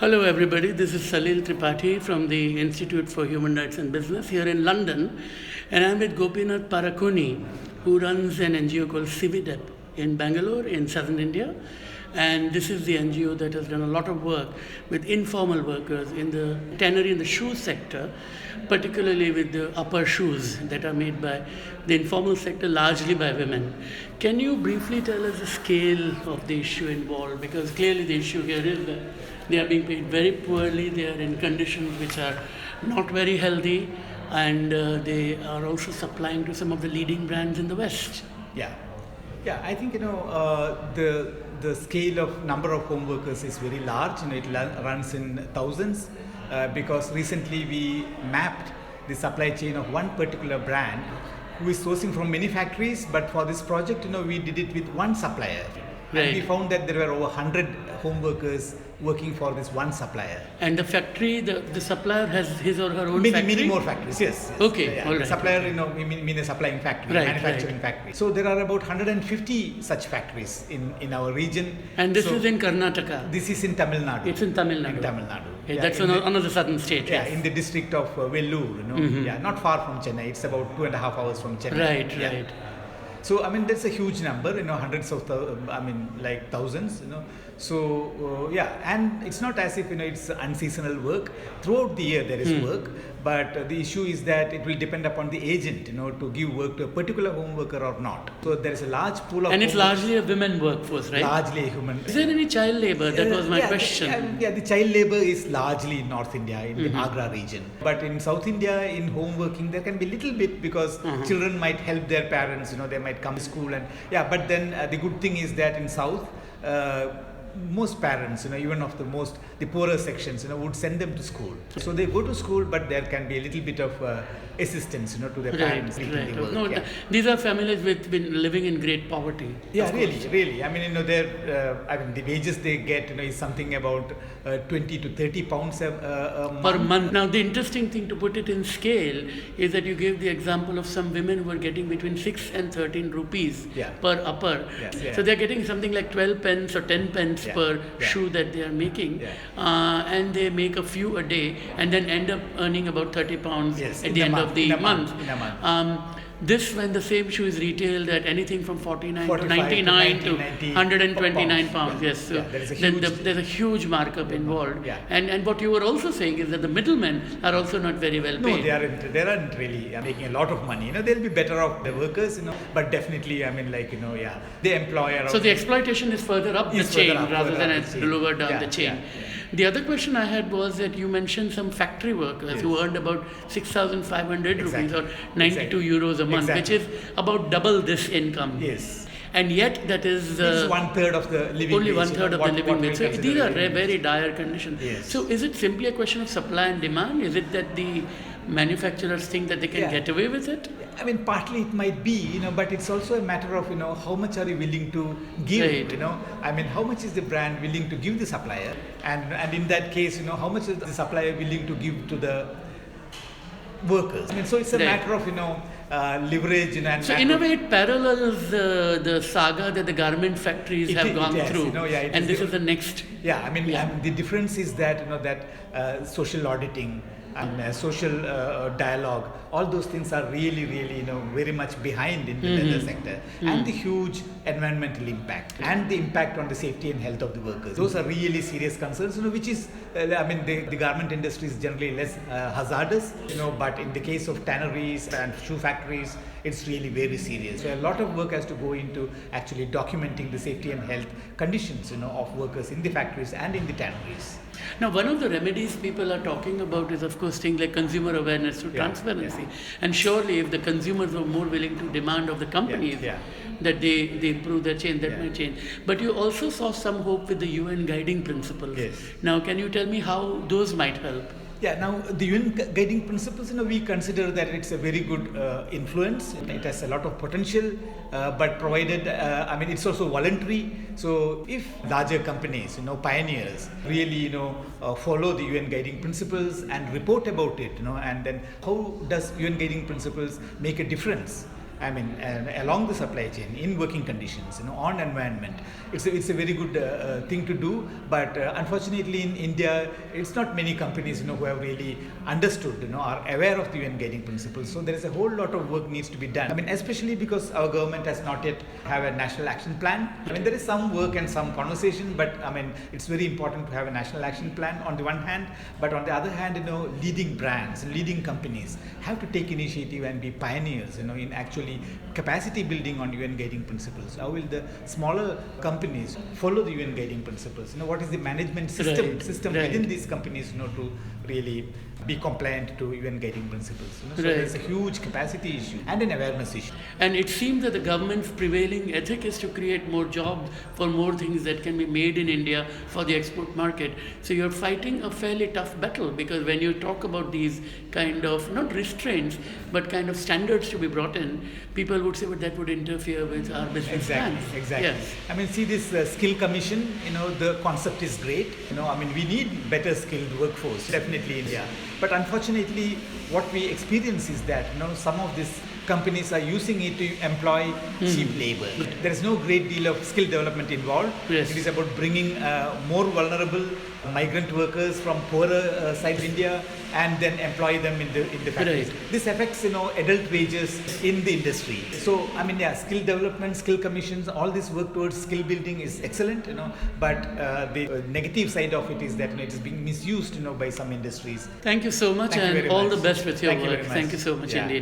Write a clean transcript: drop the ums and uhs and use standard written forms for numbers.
Hello, everybody. This is Salil Tripathi from the Institute for Human Rights and Business here in London. And I'm with Gopinath Parakuni, who runs an NGO called Cividep in Bangalore in southern India. And this is the NGO that has done a lot of work with informal workers in the tannery and the shoe sector, particularly with the upper shoes that are made by the informal sector, largely by women. Can you briefly tell us the scale of the issue involved? Because clearly the issue here is that they are being paid very poorly, they are in conditions which are not very healthy, and they are also supplying to some of the leading brands in the West. Yeah, I think the scale of number of home workers is very large. It runs in thousands because recently we mapped the supply chain of one particular brand who is sourcing from many factories, but for this project, we did it with one supplier. Right. And we found that there were over 100 home workers working for this one supplier. And the factory, the supplier has his or her own factory? Many more factories, yes. Okay, all right. The supplier, we mean a supplying factory, manufacturing factory. So there are about 150 such factories in our region. And this is in Karnataka? This is in Tamil Nadu. It's in Tamil Nadu. In Tamil Nadu. Yeah, that's another southern state. Yeah, yes. in the district of Vellore, Yeah, not far from Chennai. It's about 2.5 hours from Chennai. Right. So, that's a huge number, hundreds of, thousands, So, and it's not as if, it's unseasonal work. Throughout the year there is work, but the issue is that it will depend upon the agent, to give work to a particular home worker or not. So, there is a large pool of... And it's largely a women workforce, right? Largely a human... Is there any child labor? That was my question. The child labor is largely in North India, in the Agra region. But in South India, in home working, there can be little bit because children might help their parents, they might come to school and... but then the good thing is that in South, most parents, even of the poorer sections, would send them to school. So they go to school, but there can be a little bit of assistance, to their parents. Right. These are families with been living in great poverty. Yeah, really. The wages they get, is something about 20 to 30 pounds a month. Per month. Now, the interesting thing to put it in scale is that you gave the example of some women who are getting between 6 and 13 rupees per upper. So they're getting something like 12 pence or 10 pence per shoe that they are making, and they make a few a day and then end up earning about 30 pounds at the end of the month. This, when the same shoe is retailed at anything from 49 to 99 to 129 pounds. Yes, so there's a huge markup involved. And what you were also saying is that the middlemen are also not very well paid. No, they aren't really making a lot of money. They'll be better off, the workers, but definitely, the employer. So the exploitation is further up the chain rather than it's lower down the chain. The other question I had was that you mentioned some factory workers who earned about 6,500 rupees or 92 euros a month, which is about double this income. Yes. And yet that is... it's 1/3 of the living wage. Only 1/3 of the living wage. So these are very dire conditions. Yes. So is it simply a question of supply and demand? Is it that the manufacturers think that they can get away with it? Partly it might be, but it's also a matter of, how much are you willing to give, how much is the brand willing to give the supplier? And in that case, how much is the supplier willing to give to the workers? So it's a matter of, leverage. So in a way it parallels the saga that the garment factories have gone through. And this is the next... the difference is that, that social auditing, social dialogue, all those things are really, very much behind in the leather sector. And the huge environmental impact and the impact on the safety and health of the workers. Those are really serious concerns, which is, the garment industry is generally less hazardous, but in the case of tanneries and shoe factories, it's really very serious. So a lot of work has to go into actually documenting the safety and health conditions, of workers in the factories and in the tanneries. Now, one of the remedies people are talking about is, of course, things like consumer awareness through transparency. And surely, if the consumers were more willing to demand of the companies that they improve their chain, that might change. But you also saw some hope with the UN guiding principles. Now, can you tell me how those might help? Now the UN guiding principles, we consider that it's a very good influence. It has a lot of potential, but provided, it's also voluntary. So if larger companies, pioneers, really, follow the UN guiding principles and report about it, and then how does UN guiding principles make a difference I mean, along the supply chain, in working conditions, on environment. It's a very good thing to do, but unfortunately in India, it's not many companies, who have really understood, are aware of the UN guiding principles. So there is a whole lot of work needs to be done. I mean, especially because our government has not yet have a national action plan. I mean, there is some work and some conversation, but I mean, it's very important to have a national action plan on the one hand, but on the other hand, leading brands, leading companies have to take initiative and be pioneers, in actually capacity building on UN guiding principles. How will the smaller companies follow the UN guiding principles? What is the management system within these companies, to really be compliant to UN guiding principles. So there's a huge capacity issue and an awareness issue. And it seems that the government's prevailing ethic is to create more jobs for more things that can be made in India for the export market. So you're fighting a fairly tough battle, because when you talk about these kind of, not restraints, but kind of standards to be brought in, people would say, but that would interfere with our business plans. Exactly. Yes. I mean, see this skill commission, the concept is great. I mean, we need better skilled workforce, definitely in India. But unfortunately, what we experience is that some of these companies are using it to employ cheap labor. There is no great deal of skill development involved. Yes. It is about bringing more vulnerable migrant workers from poorer sides of India and then employ them in the factories. Right. This affects adult wages in the industry. So I mean, skill development, skill commissions, all this work towards skill building is excellent. But the negative side of it is that it is being misused by some industries. Thank you so much, and all the best with your work. Thank you so much indeed.